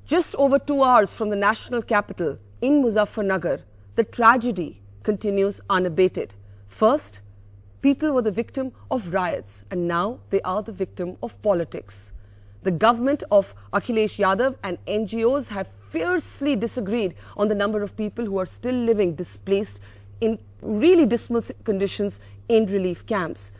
Just over 2 hours from the national capital in Muzaffarnagar, the tragedy continues unabated. First, people were the victim of riots and now they are the victim of politics. The government of Akhilesh Yadav and NGOs have fiercely disagreed on the number of people who are still living displaced in really dismal conditions in relief camps.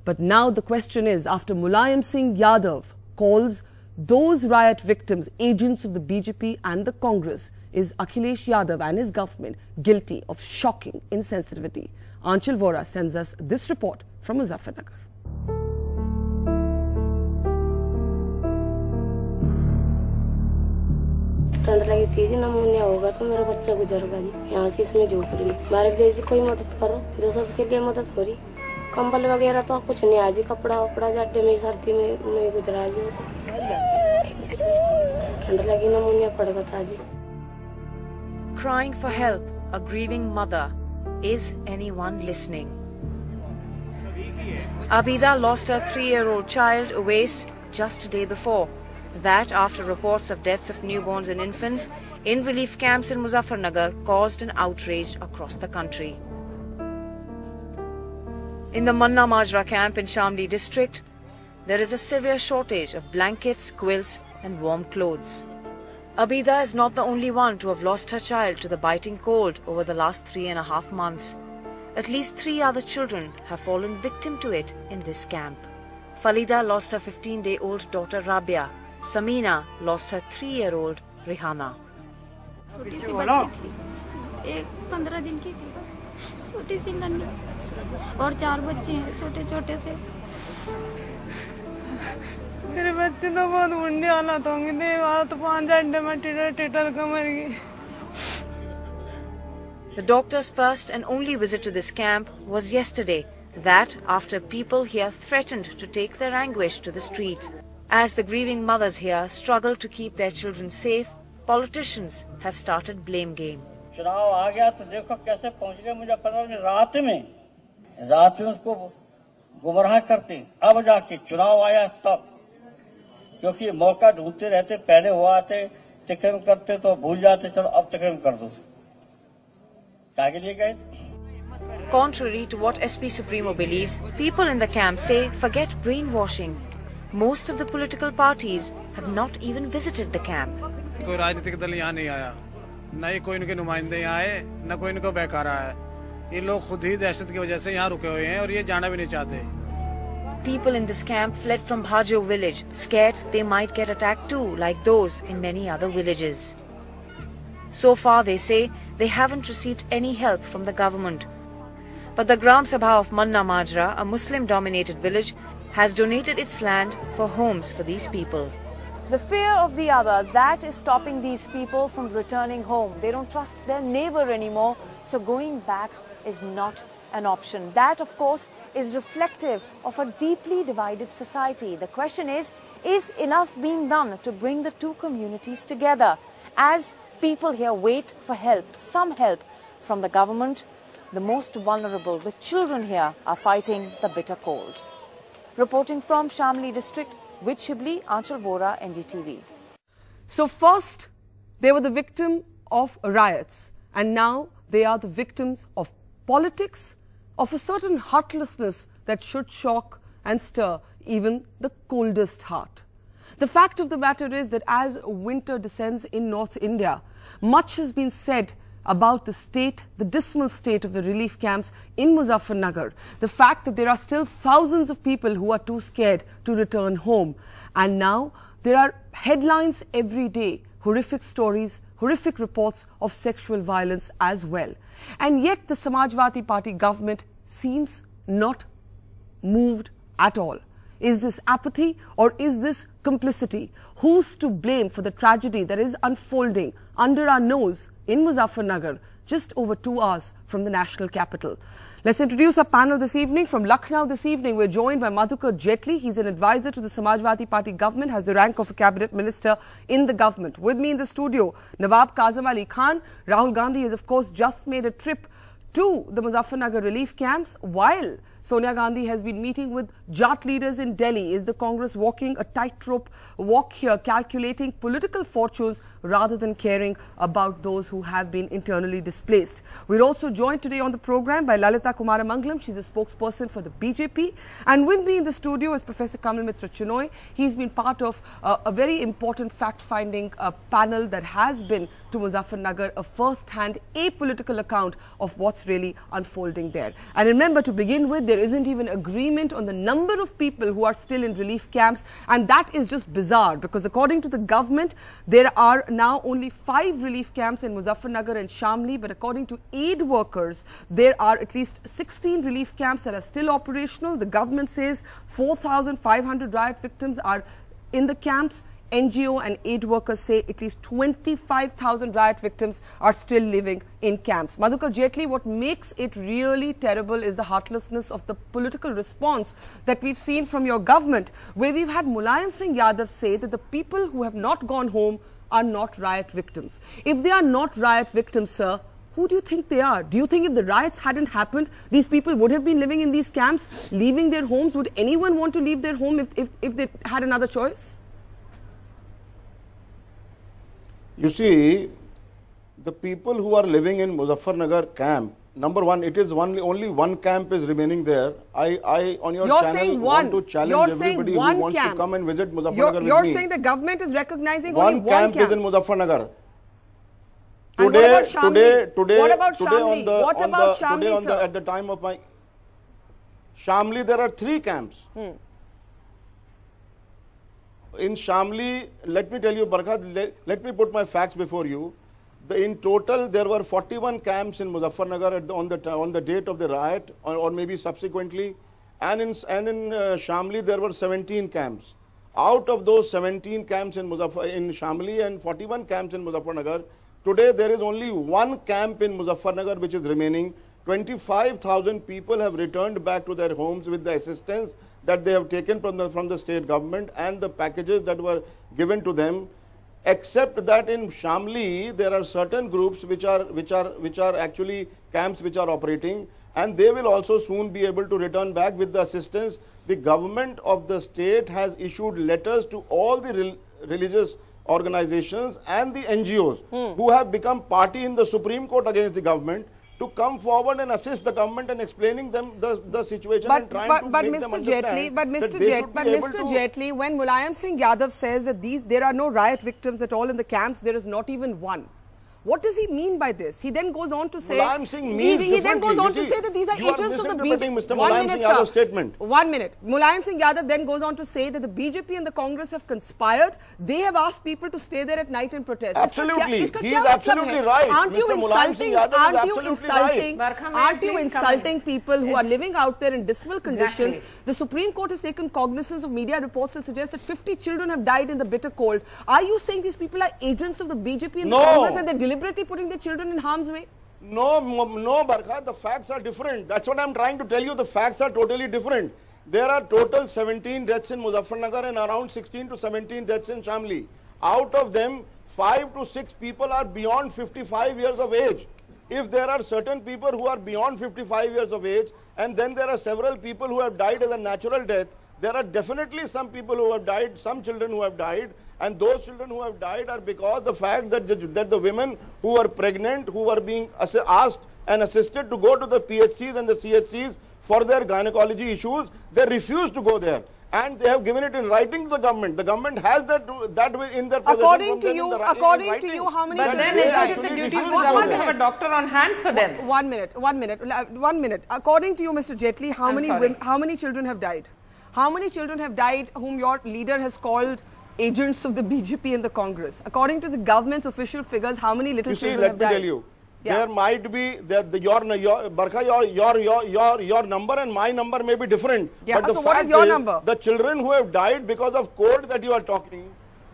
But now the question is, after Mulayam Singh Yadav calls those riot victims agents of the BJP and the Congress, is Akhilesh Yadav and his government guilty of shocking insensitivity? Anchal Vora sends us this report from Muzaffarnagar. ठंड लगी थी जी, नमूनिया होगा तो मेरा बच्चा गुजरेगा जी। यहाँ से इसमें झोपड़ी में मारे जी, कोई मदद करो, जो सबके लिए मदद हो रही। कंबल वगैरह तो कुछ नहीं है जी, कपड़ा वपड़ा जाटे में सर्दी में गुजरा जी। ठंड लगी, नमूनिया पड़ गया था जी। Crying for help, a grieving mother. Is anyone listening? Abida lost her 3-year-old child, Uwais, just a day before. That, after reports of deaths of newborns and infants in relief camps in Muzaffarnagar, caused an outrage across the country. In the Manna Majra camp in Shamli district, there is a severe shortage of blankets, quilts and warm clothes. Abida is not the only one to have lost her child to the biting cold over the last 3.5 months. At least 3 other children have fallen victim to it in this camp. Falida lost her 15-day-old daughter Rabia. Samina lost her 3-year-old Rihanna. छोटी सी बच्ची थी, 15 दिन की थी, छोटी सी नन्ही, और 4 बच्चे हैं छोटे छोटे से। मेरे बच्चे तो बहुत बुढ़े हालत होंगे, देवा तो 5 घंटे में टिटर का मर गई। The doctor's first and only visit to this camp was yesterday. That after people here threatened to take their anguish to the streets. As the grieving mothers here struggle to keep their children safe, politicians have started blame game. चुनाव आ गया तो देखो कैसे पहुंच गए मुजफ्फरनगर में। रात में उसको गुमराह करते, अब जाके चुनाव आया तब, क्योंकि मौका ढूंढते रहते। पहले हुआ थे तकरीम करते तो भूल जाते, चलो अब तकरीम कर दो, ताकि लिए गए। Contrary to what SP Supremo believes, people in the camp say forget brainwashing. Most of the political parties have not even visited the camp. कोई राजनीतिक दल यहाँ नहीं आया, न ही कोई इनके नुमाइंदे यहाँ आए, न कोई इनको बेकार आया। ये लोग खुद ही दहशत की वजह से यहाँ रुके हुए हैं और ये जाना भी नहीं चाहते। People in this camp fled from Bhajo village, scared they might get attacked too, like those in many other villages. So far, they say they haven't received any help from the government. But the Gram Sabha of Manna Majra, a Muslim-dominated village, has donated its land for homes for these people. The fear of the other, that is stopping these people from returning home. They don't trust their neighbor anymore, so going back is not an option. That, of course, is reflective of a deeply divided society. The question is enough being done to bring the two communities together? As people here wait for help, some help from the government, the most vulnerable, the children here, are fighting the bitter cold. Reporting from Shamli district, with Shibli, Anchal Vora, NDTV. So first, they were the victim of riots, and now they are the victims of politics, of a certain heartlessness that should shock and stir even the coldest heart. The fact of the matter is that as winter descends in North India, much has been said about the state, the dismal state of the relief camps in Muzaffarnagar. The fact that there are still thousands of people who are too scared to return home. And now there are headlines every day, horrific stories, horrific reports of sexual violence as well. And yet the Samajwadi Party government seems not moved at all. Is this apathy or is this complicity? Who's to blame for the tragedy that is unfolding under our nose in Muzaffarnagar, just over 2 hours from the national capital? Let's introduce our panel this evening. From Lucknow this evening, we're joined by Madhukar Jetli. He's an advisor to the Samajwadi Party government, has the rank of a cabinet minister in the government. With me in the studio, Nawab Kazim Ali Khan. Rahul Gandhi has, of course, just made a trip to the Muzaffarnagar relief camps, while Sonia Gandhi has been meeting with Jat leaders in Delhi. Is the Congress walking a tightrope walk here, calculating political fortunes rather than caring about those who have been internally displaced? We're also joined today on the program by Lalitha Kumaramangalam. She's a spokesperson for the BJP. And with me in the studio is Professor Kamal Mitra Chinoy. He's been part of a very important fact-finding panel that has been to Muzaffarnagar, a first-hand apolitical account of what's really unfolding there. And remember, to begin with, there isn't even agreement on the number of people who are still in relief camps, and that is just bizarre because according to the government, there are now only 5 relief camps in Muzaffarnagar and Shamli, but according to aid workers, there are at least 16 relief camps that are still operational. The government says 4,500 riot victims are in the camps. NGO and aid workers say at least 25,000 riot victims are still living in camps. Madhukar Jaitley, what makes it really terrible is the heartlessness of the political response that we've seen from your government, where we've had Mulayam Singh Yadav say that the people who have not gone home are not riot victims. If they are not riot victims, sir, who do you think they are? Do you think if the riots hadn't happened, these people would have been living in these camps, leaving their homes? Would anyone want to leave their home if they had another choice? You see, the people who are living in Muzaffarnagar camp, number one, it is only one camp is remaining there. I on your channel want to challenge everybody who wants to come and visit Muzaffarnagar with me. You're saying the government is recognizing only one camp is in Muzaffarnagar. Today, at the time of my Shamli, there are 3 camps. In Shamli, let me tell you, Barkha, let me put my facts before you. In total, there were 41 camps in Muzaffarnagar on the date of the riot, or maybe subsequently, and in Shamli there were 17 camps. Out of those 17 camps in Shamli and 41 camps in Muzaffarnagar, today there is only 1 camp in Muzaffarnagar which is remaining. 25,000 people have returned back to their homes with the assistance that they have taken from the state government and the packages that were given to them. Except that in Shamli there are certain groups which are actually camps which are operating, and they will also soon be able to return back with the assistance. The government of the state has issued letters to all the religious organizations and the NGOs who have become party in the Supreme Court against the government to come forward and assist the government and explaining them the situation and trying to make them understand Mr. Jaitley, when Mulayam Singh Yadav says that there are no riot victims at all in the camps, there is not even one. What does he mean by this? He then goes on to say he then goes on to say that these are agents of the BJP. Mr. Mulayam Singh Yadav's statement. 1 minute. Mulayam Singh Yadav then goes on to say that the BJP and the Congress have conspired. They have asked people to stay there at night and protest. Absolutely. He is absolutely right. Aren't you insulting people who are living out there in dismal conditions? The Supreme Court has taken cognizance of media reports that suggest that 50 children have died in the bitter cold. Are you saying these people are agents of the BJP and the Congress and they're deliberately putting their children in harm's way? No, Barkha, the facts are different. That's what I'm trying to tell you. The facts are totally different. There are total 17 deaths in Muzaffarnagar and around 16 to 17 deaths in Shamli. Out of them, 5 to 6 people are beyond 55 years of age. If there are certain people who are beyond 55 years of age, and then there are several people who have died as a natural death, there are definitely some people who have died, some children who have died, and those children who have died are because the fact that the women who are pregnant, who are being asked and assisted to go to the PHCs and the CHCs for their gynecology issues, they refuse to go there. And they have given it in writing to the government. The government has that in their possession. According to you, how many? But then it's the duty of the government to have a doctor on hand for them. 1 minute. According to you, Mr. Jaitley, how many children have died? How many children have died whom your leader has called agents of the BJP and the Congress? According to the government's official figures, how many little children have died? Let me tell you. Yeah. There might be your number and my number may be different. Yeah. But the fact is, the children who have died because of cold that you are talking,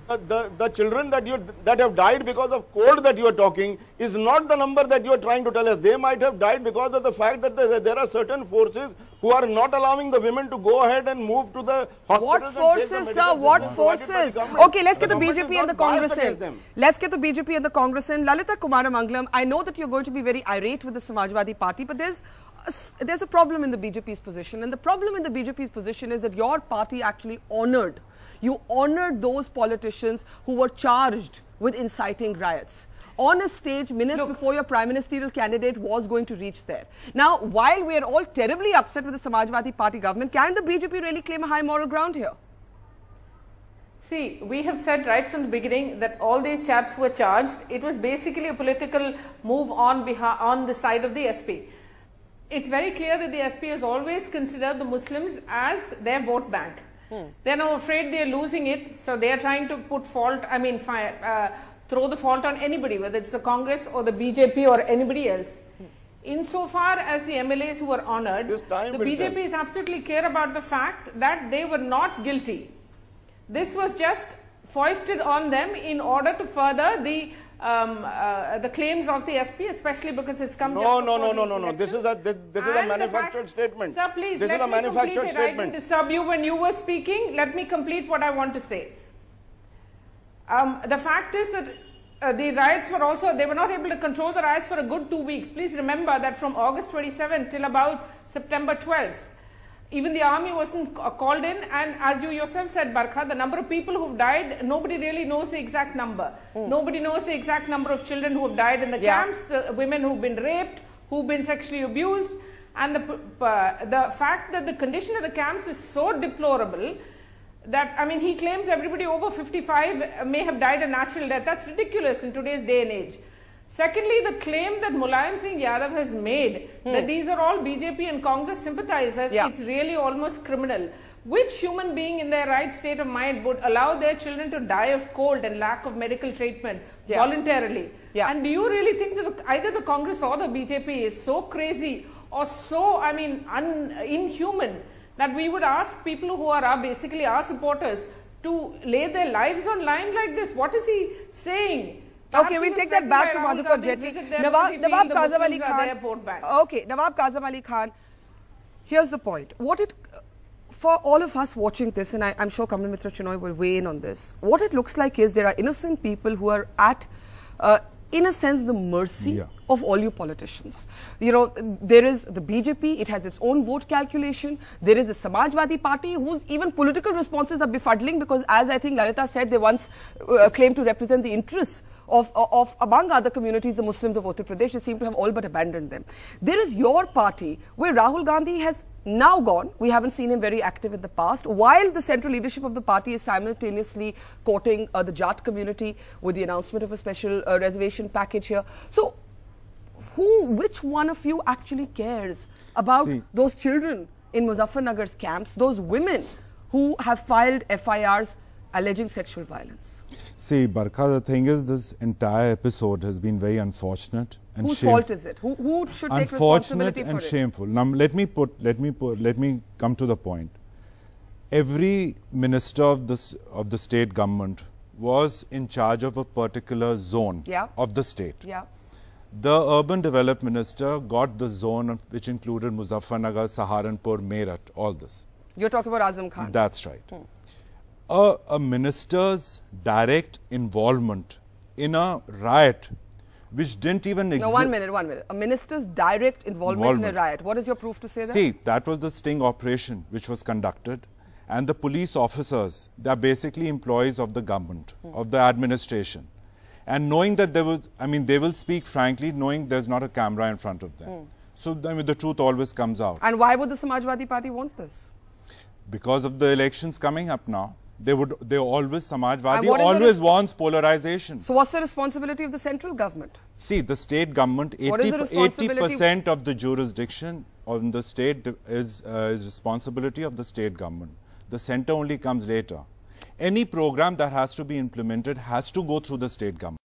the children that have died because of cold that you are talking is not the number that you are trying to tell us. They might have died because of the fact that there are certain forces who are not allowing the women to go ahead and move to the hospitals. What forces, sir? What forces? Okay, let's get the BJP and the Congress in. Let's get the BJP and the Congress in. Lalitha Kumaramangalam, I know that you're going to be very irate with the Samajwadi Party, but there's there's a problem in the BJP's position, and the problem in the BJP's position is that your party actually honored those politicians who were charged with inciting riots on a stage minutes before your prime ministerial candidate was going to reach there. Now, while we are all terribly upset with the Samajwadi Party government, can the BJP really claim a high moral ground here? See, we have said right from the beginning that all these chaps were charged. It was basically a political move on the side of the SP. It's very clear that the SP has always considered the Muslims as their vote bank. They're now afraid they're losing it, so they're trying to put fault, throw the fault on anybody, whether it's the Congress or the BJP or anybody else. Insofar as the MLAs who were honored, the BJP is absolutely clear about the fact that they were not guilty. This was just foisted on them in order to further the claims of the SP, especially because it's come. No. This is a manufactured statement. Sir, please, this is a manufactured statement. I didn't disturb you when you were speaking. Let me complete what I want to say. The fact is that the riots were also, they were not able to control the riots for a good 2 weeks. Please remember that from August 27th till about September 12th, even the army wasn't called in, and as you yourself said, Barkha, the number of people who've died, nobody really knows the exact number. Nobody knows the exact number of children who have died in the camps, the women who've been raped, who've been sexually abused, and the fact that the condition of the camps is so deplorable that, he claims everybody over 55 may have died a natural death. That's ridiculous in today's day and age. Secondly, the claim that Mulayam Singh Yadav has made that these are all BJP and Congress sympathizers, it's really almost criminal. Which human being in their right state of mind would allow their children to die of cold and lack of medical treatment voluntarily? And do you really think that either the Congress or the BJP is so crazy or so, inhuman that we would ask people who are basically our supporters to lay their lives on line like this? What is he saying? Okay, we'll take that back to Madhukar Jetli. Nawab Kazim Ali Khan. Okay, Nawab Kazim Ali Khan. Here's the point. For all of us watching this, and I'm sure Kamal Mitra Chinoy will weigh in on this, what it looks like is there are innocent people who are at, in a sense, the mercy of all you politicians. There is the BJP, it has its own vote calculation. There is the Samajwadi Party, whose even political responses are befuddling because, as I think Lalita said, they once claimed to represent the interests of among other communities, the Muslims of Uttar Pradesh. They seem to have all but abandoned them. There is your party, where Rahul Gandhi has now gone. We haven't seen him very active in the past, while the central leadership of the party is simultaneously courting the Jat community with the announcement of a special reservation package here. So, which one of you actually cares about those children in Muzaffarnagar's camps, those women who have filed FIRs alleging sexual violence? See, Barkha, the thing is, this entire episode has been very unfortunate and shameful. Whose fault is it? Who should take responsibility for it? Unfortunate and shameful. Now, let me come to the point. Every minister of the state government was in charge of a particular zone of the state. The urban development minister got the zone which included Muzaffarnagar, Saharanpur, Meerut, all this. You're talking about Azam Khan. That's right. A minister's direct involvement in a riot which didn't even exist. No, one minute. A minister's direct involvement in a riot. What is your proof to say that? See, that was the sting operation which was conducted, and the police officers, they are basically employees of the government, of the administration. And knowing that there was, they will speak frankly, knowing there's not a camera in front of them. So, the truth always comes out. And why would the Samajwadi Party want this? Because of the elections coming up now. Samajwadi always wants polarization. So what's the responsibility of the central government? See, the state government, 80% of the jurisdiction on the state is responsibility of the state government. The center only comes later. Any program that has to be implemented has to go through the state government.